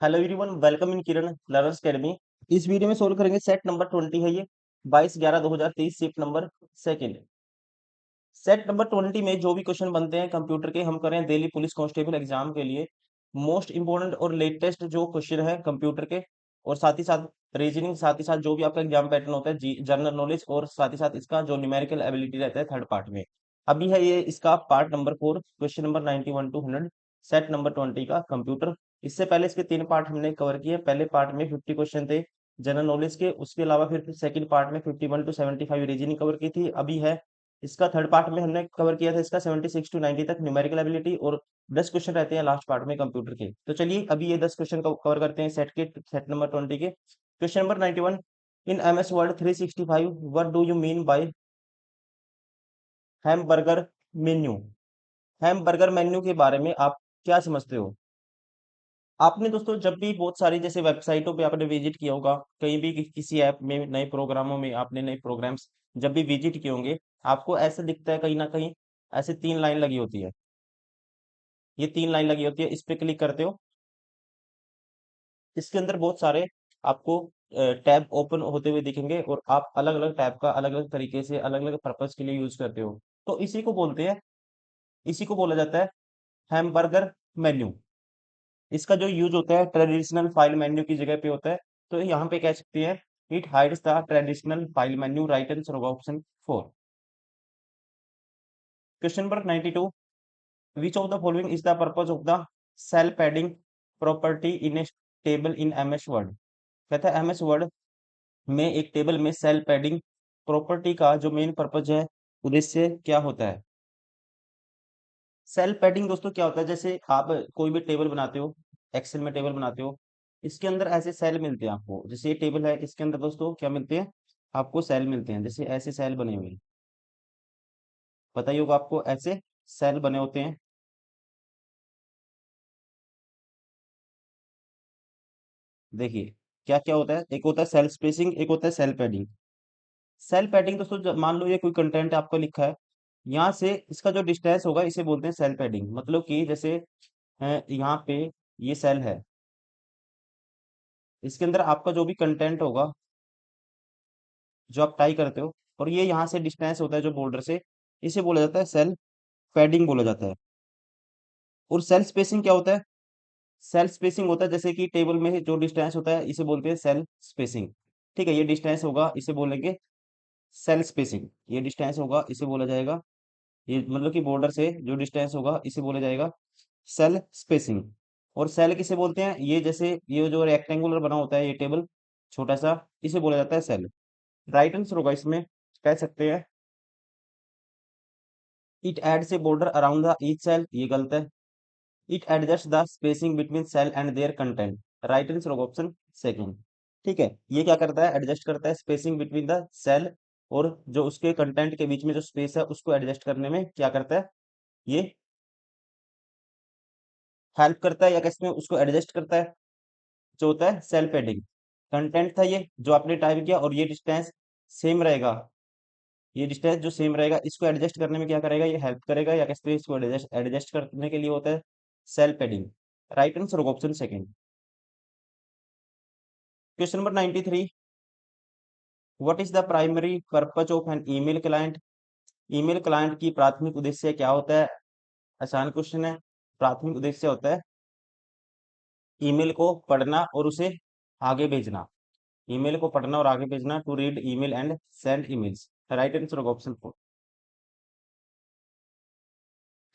Hello everyone, welcome in Kiran learners academy. इस video में solve करेंगे सेट नंबर 20 है ये 22/11/2023 shift number second. Set number 20 में जो भी क्वेश्चन बनते हैं कंप्यूटर के हम करें दिल्ली पुलिस कांस्टेबल एग्जाम के लिए मोस्ट इंपोर्टेंट और लेटेस्ट जो क्वेश्चन है कंप्यूटर के, और साथ ही साथ रीजनिंग, साथ ही साथ जो भी आपका एग्जाम पैटर्न होता है जनरल नॉलेज, और साथ ही साथ इसका जो न्यूमेरिकल एबिलिटी रहता है थर्ड पार्ट में। अभी है ये इसका part number 4, question number 91 to 100, set number 20 का कंप्यूटर। इससे पहले इसके 3 पार्ट हमने कवर किए। पहले पार्ट में 50 क्वेश्चन थे जनरल नॉलेज के, उसके अलावा फिर सेकंड पार्ट में 51 टू 75 रीजनिंग कवर की थी। अभी है इसका थर्ड पार्ट में हमने कवर किया था इसका 76 टू 90 तक न्यूमेरिकल एबिलिटी, और 10 क्वेश्चन रहते हैं लास्ट पार्ट में कंप्यूटर के। तो चलिए अभी ये 10 क्वेश्चन कवर करते हैं सेट नंबर 20 के। Question number 91, in MS word 365 what do you mean by hamburger menu. Hamburger menu के बारे में आप क्या समझते हो? आपने दोस्तों जब भी बहुत सारी जैसे वेबसाइटों पे आपने विजिट किया होगा, कहीं भी किसी ऐप में नए प्रोग्रामों में आपने नए प्रोग्राम्स जब भी विजिट किए होंगे, आपको ऐसा दिखता है कहीं ना कहीं ऐसे 3 लाइन लगी होती है। ये 3 लाइन लगी होती है, इस पे क्लिक करते हो, इसके अंदर बहुत सारे आपको टैब ओपन होते हुए दिखेंगे, और आप अलग अलग टैब का अलग अलग तरीके से अलग अलग पर्पज के लिए यूज करते हो। तो इसी को बोलते हैं, इसी को बोला जाता है हैमबर्गर मेन्यू। इसका जो यूज होता है ट्रेडिशनल फाइल मेन्यू की जगह पे होता है। तो यहाँ पे कह सकते हैं it hides the traditional file menu, right answer होगा option 4। Question number 92, which of the following is the purpose of the cell padding property in a table in MS Word. कहता है एमएस वर्ड में एक table में cell padding property का जो main purpose है, उद्देश्य क्या होता है? सेल पैडिंग दोस्तों क्या होता है, जैसे आप कोई भी टेबल बनाते हो, एक्सेल में टेबल बनाते हो, इसके अंदर ऐसे सेल मिलते हैं आपको। जैसे ये टेबल है, इसके अंदर दोस्तों क्या मिलते हैं? आपको सेल मिलते हैं, जैसे ऐसे सेल बने हुए हैं। पता ही होगा आपको, ऐसे सेल बने होते हैं। देखिए क्या क्या होता है, एक होता है सेल स्पेसिंग, एक होता है सेल पैडिंग। सेल पैडिंग दोस्तों मान लो ये कोई कंटेंट आपका लिखा है, यहाँ से इसका जो डिस्टेंस होगा इसे बोलते हैं सेल पैडिंग। मतलब कि जैसे यहाँ पे ये सेल है, इसके अंदर आपका जो भी कंटेंट होगा जो आप टाई करते हो, और ये यहाँ से डिस्टेंस होता है जो बॉर्डर से, इसे बोला जाता है सेल पैडिंग बोला जाता है। और सेल स्पेसिंग क्या होता है? सेल स्पेसिंग होता है जैसे कि टेबल में जो डिस्टेंस होता है इसे बोलते हैं सेल स्पेसिंग। ठीक है, ये डिस्टेंस होगा इसे बोलेंगे सेल स्पेसिंग। ये डिस्टेंस होगा इसे बोला जाएगा, ये मतलब कि बॉर्डर से जो डिस्टेंस होगा इसे बोला जाएगा सेल स्पेसिंग। और सेल किसे बोलते हैं? ये जैसे ये जो रेक्टेंगुलर बना होता है ये टेबल छोटा सा, इसे बोला जाता है सेल। राइट आंसर होगा इसमें, कह सकते हैं it adds a border around the each cell, ये गलत है। It adjust the spacing between cell and their content, right answer होगा ऑप्शन सेकंड। ठीक है, ये क्या करता है? एडजस्ट करता है स्पेसिंग बिटवीन द सेल, और जो उसके कंटेंट के बीच में जो स्पेस है उसको एडजस्ट करने में क्या करता है? ये हेल्प करता है, या कैसे में उसको एडजस्ट करता है, जो होता है सेल पैडिंग। कंटेंट था ये जो आपने टाइप किया, और ये डिस्टेंस सेम रहेगा, ये डिस्टेंस जो सेम रहेगा इसको एडजस्ट करने में क्या करेगा? ये हेल्प करेगा, या कैसे इसको एडजस्ट एडजस्ट करने के लिए होता है सेल पैडिंग। राइट आंसर होगा option second. Question number 93, what is the primary purpose of an email client. Email client की प्राथमिक उद्देश्य क्या होता है? आसान क्वेश्चन है। प्राथमिक उद्देश्य होता है ईमेल को पढ़ना और उसे आगे भेजना। ईमेल को पढ़ना और आगे भेजना, to read email and send emails. Right answer होगा option 4।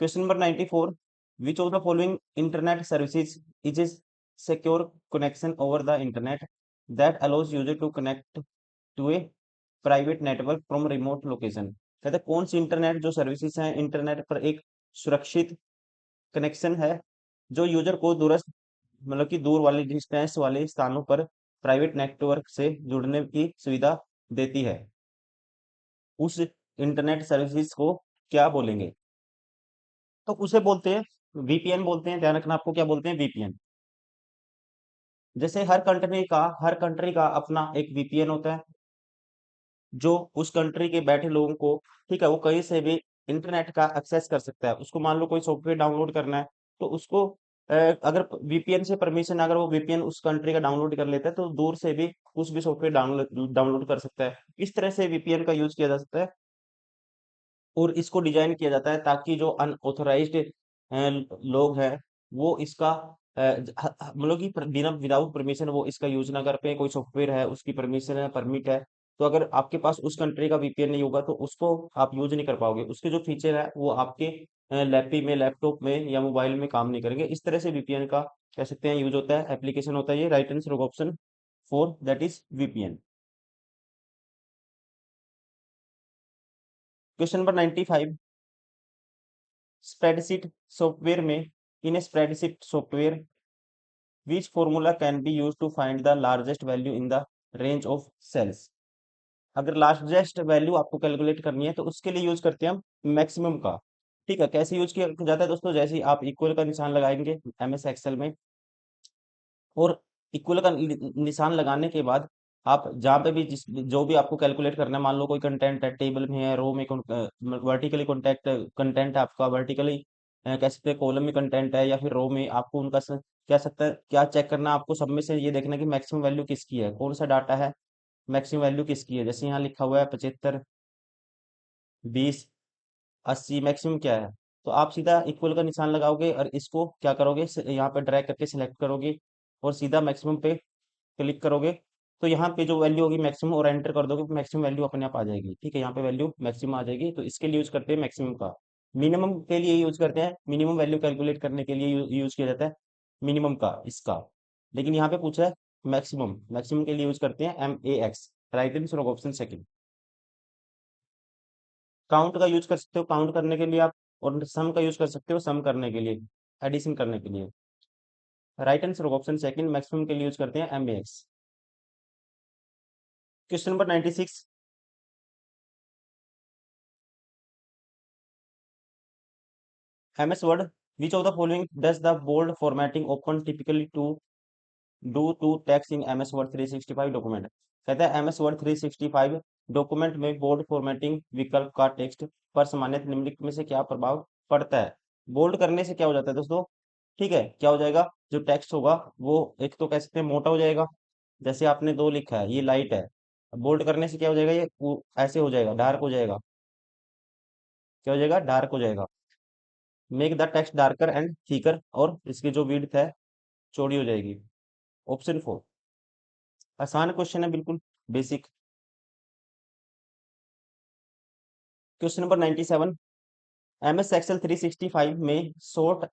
Question number 94, which of the following internet services is a secure connection over the internet that allows user to connect to a private network from remote location. कहते हैं कौन सी internet जो services हैं internet पर एक सुरक्षित connection है जो यूजर को दूरस्थ, मतलब कि दूर वाले डिस्टेंस वाले स्थानों पर प्राइवेट नेटवर्क से जुड़ने की सुविधा देती है। उस इंटरनेट सर्विसेज को क्या बोलेंगे? तो उसे बोलते हैं वीपीएन बोलते हैं। ध्यान रखना, आपको क्या बोलते हैं? वीपीएन। जैसे हर कंट्री का अपना एक वीपीएन होता है, जो उस कंट्री के बैठे लोगों को, ठीक है, वो कहीं से भी इंटरनेट का एक्सेस कर सकता है। उसको मान लो कोई सॉफ्टवेयर डाउनलोड करना है, तो उसको अगर वीपीएन से परमिशन, अगर वो वीपीएन उस कंट्री का डाउनलोड कर लेता है तो दूर से भी कुछ भी सॉफ्टवेयर डाउनलोड डाउनलोड कर सकता है। इस तरह से वीपीएन का यूज किया जा सकता है और इसको डिजाइन किया जाता है ताकि जो अनऑथराइज्ड लोग हैं वो इसका मतलब कि बिना विदाउट परमिशन वो इसका यूज ना कर पाए। कोई सॉफ्टवेयर है उसकी परमिशन है, परमिट है, तो अगर आपके पास उस कंट्री का वीपीएन नहीं होगा तो उसको आप यूज नहीं कर पाओगे। उसके जो फीचर है वो आपके लैपी में, लैपटॉप में या मोबाइल में काम नहीं करेंगे। इस तरह से वीपीएन का कह सकते हैं यूज होता है, एप्लीकेशन होता है ये। राइट आंसर होगा option 4, that is VPN. Question number 95, spreadsheet software में, in spreadsheet software which formula can be used to find the largest value in the range of cells। अगर लार्जेस्ट वैल्यू आपको calculate करनी है तो उसके लिए use करते हैं हम मैक्सिमम का। ठीक है, कैसे यूज किया जाता है दोस्तों? जैसे ही आप इक्वल का निशान लगाएंगे एमएस एक्सेल में, और इक्वल का निशान लगाने के बाद आप जहाँ पे भी जो भी आपको कैलकुलेट करना है, मान लो कोई कंटेंट है टेबल में है, रो में वर्टिकली कंटेंट कंटेंट है आपका, वर्टिकली कह सकते हैं कॉलम में कंटेंट है, या फिर रो में, आपको उनका क्या सकता है, क्या चेक करना है आपको? सब में से ये देखना कि मैक्सिमम वैल्यू किसकी है, कौन सा डाटा है, मैक्सिमम वैल्यू किसकी है। जैसे यहाँ लिखा हुआ है 75, 20, 80, मैक्सिमम क्या है? तो आप सीधा इक्वल का निशान लगाओगे और इसको क्या करोगे, यहाँ पे ड्रैग करके सिलेक्ट करोगे और सीधा मैक्सिमम पे क्लिक करोगे। तो यहाँ पे जो वैल्यू होगी मैक्सिमम, और एंटर कर दोगे, मैक्सिमम वैल्यू अपने आप आ जाएगी। ठीक है, यहाँ पे वैल्यू मैक्सिमम आ जाएगी। तो इसके लिए यूज करते हैं मैक्सिमम का। मिनिमम के लिए यूज करते हैं, मिनिमम वैल्यू कैलकुलेट करने के लिए यूज किया जाता है मिनिमम का, इसका। लेकिन यहाँ पे पूछा है मैक्सिमम, मैक्सिमम के लिए यूज करते हैं MAX। राइट आंसर होगा ऑप्शन सेकंड। काउंट का यूज कर सकते हो काउंट करने के लिए आप, और सम का यूज कर सकते हो सम करने के लिए, एडिशन करने के लिए। राइट आंसर होगा ऑप्शन सेकंड, मैक्सिमम के लिए यूज करते हैं MAX। Question number 96, MS Word, which of the following does the bold formatting open typically to do to text in MS Word 365 document? कहता है MS Word 365 डॉक्यूमेंट में bold formatting विकल्प का text पर सामान्यतः निम्नलिखित में से क्या प्रभाव पड़ता है? बोल्ड करने से क्या हो जाता है दोस्तों? ठीक है, क्या हो जाएगा? जो टेक्स्ट होगा वो एक तो कह सकते हैं मोटा हो जाएगा, जैसे आपने 2 लिखा है, ये लाइट है। बोल्ड करने से क्या हो जाएगा? ये ऐसे हो जाएगा, डार्क हो जाएगा। क्या हो जाएगा? डार्क हो जाएगा। Make the text darker and thicker, और इसकी जो विड्थ है चौड़ी हो जाएगी। ऑप्शन 4। आसान क्वेश्चन है, बिल्कुल basic. Question number 97, MS Excel 365 में सॉर्ट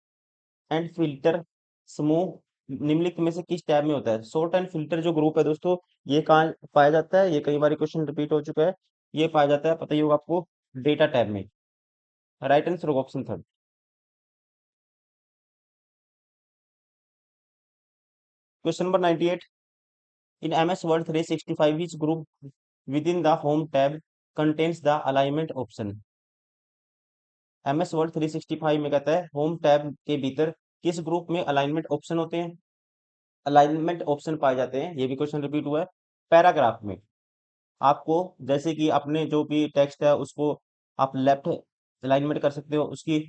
एंड फिल्टर समूह निम्नलिखित में से किस टैब में होता है? सॉर्ट एंड फिल्टर जो ग्रुप है दोस्तों, ये कहाँ पाया जाता है? ये कई बार क्वेश्चन रिपीट हो चुका है। ये पाया जाता है, पता ही होगा आपको, डेटा टैब में। राइट आंसर होगा option third. Question number 98, in MS Word 365 which group within the home tab contains the alignment option? MS Word 365 में कहता है होम टैब के भीतर किस ग्रुप में अलाइनमेंट ऑप्शन होते हैं? अलाइनमेंट ऑप्शन पाए जाते हैं, ये भी क्वेश्चन रिपीट हुआ है, पैराग्राफ में। आपको जैसे कि अपने जो भी टेक्स्ट है उसको आप लेफ्ट अलाइनमेंट कर सकते हो, उसकी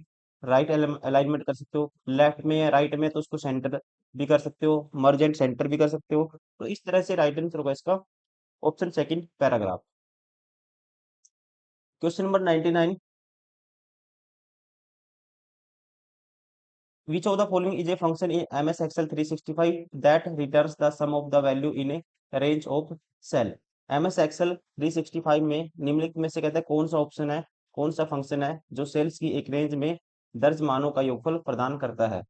राइट अलाइनमेंट कर सकते हो, लेफ्ट में या राइट में तो उसको सेंटर भी कर सकते हो, मर्ज एंड सेंटर भी कर सकते हो। तो इस तरह से राइट आंसर होगा इसका option second, paragraph. Question number 99, which of the following is a function in MS Excel 365 that returns the sum of the value in a range of cell? MS Excel 365 में निम्नलिखित में से कहता है कौन सा ऑप्शन है, कौन सा फंक्शन है जो सेल्स की एक रेंज में दर्ज मानों का योगफल प्रदान करता है?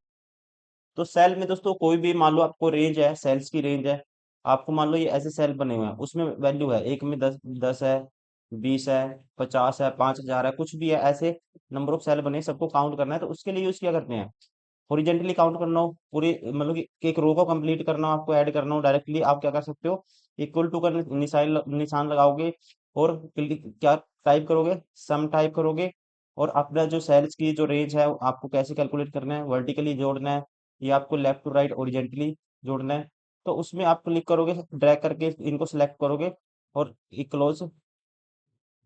तो सेल में दोस्तों कोई भी, मान लो आपको रेंज है, सेल्स की रेंज है, आपको मान लो ये ऐसे सेल बने हुए हैं, उसमें वैल्यू है, एक में 10 है, 20 है, 50 है, 5,000 है, कुछ भी है, ऐसे नंबर ऑफ सेल बने, सबको काउंट करना है। तो उसके लिए यूज क्या करते हैं? हॉरिजेंटली काउंट करना हो, पूरी मतलब कि एक रो को कंप्लीट करना हो, आपको ऐड करना हो डायरेक्टली, आप क्या कर सकते हो? इक्वल टू का निशान लगाओगे और क्या टाइप करोगे? सम टाइप करोगे। और अपना जो सेल्स की जो रेंज है आपको कैसे कैलकुलेट करना है? वर्टिकली जोड़ना है या आपको लेफ्ट टू राइट ओरिजेंटली जोड़ना है? तो उसमें आप क्लिक करोगे, ड्रैग करके इनको सेलेक्ट करोगे और क्लोज,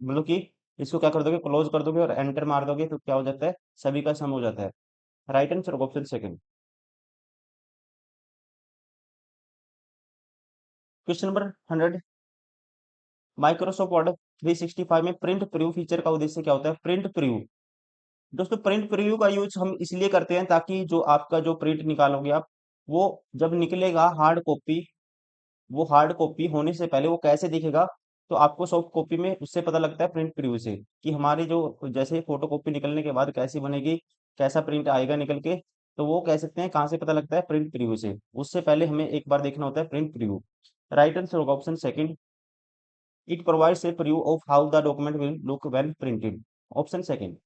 मतलब कि इसको क्या कर दोगे? क्लोज कर दोगे और एंटर मार दोगे, तो क्या हो जाता है? सभी का सम हो जाता है। Right answer option second. Question number 100, Microsoft word 365 में प्रिंट प्रीव्यू फीचर का उद्देश्य क्या होता है? Print preview. दोस्तों प्रिंट प्रीव्यू का यूज हम इसलिए करते हैं ताकि जो आपका जो प्रिंट निकालोगे आप, वो जब निकलेगा हार्ड कॉपी, वो हार्ड कॉपी होने से पहले वो कैसे दिखेगा, तो आपको सॉफ्ट कॉपी में उससे पता लगता है प्रिंट प्रीव्यू से कि हमारी जो जैसे फोटो कॉपी निकलने के बाद कैसी बनेगी, कैसा प्रिंट आएगा निकल के, तो वो कह सकते हैं कहाँ से पता लगता है? प्रिंट प्रीव्यू से। उससे पहले हमें एक बार देखना होता है प्रिंट प्रीव्यू। राइट आंसर होगा option second, it provides a preview of how the document will look when printed. Option second.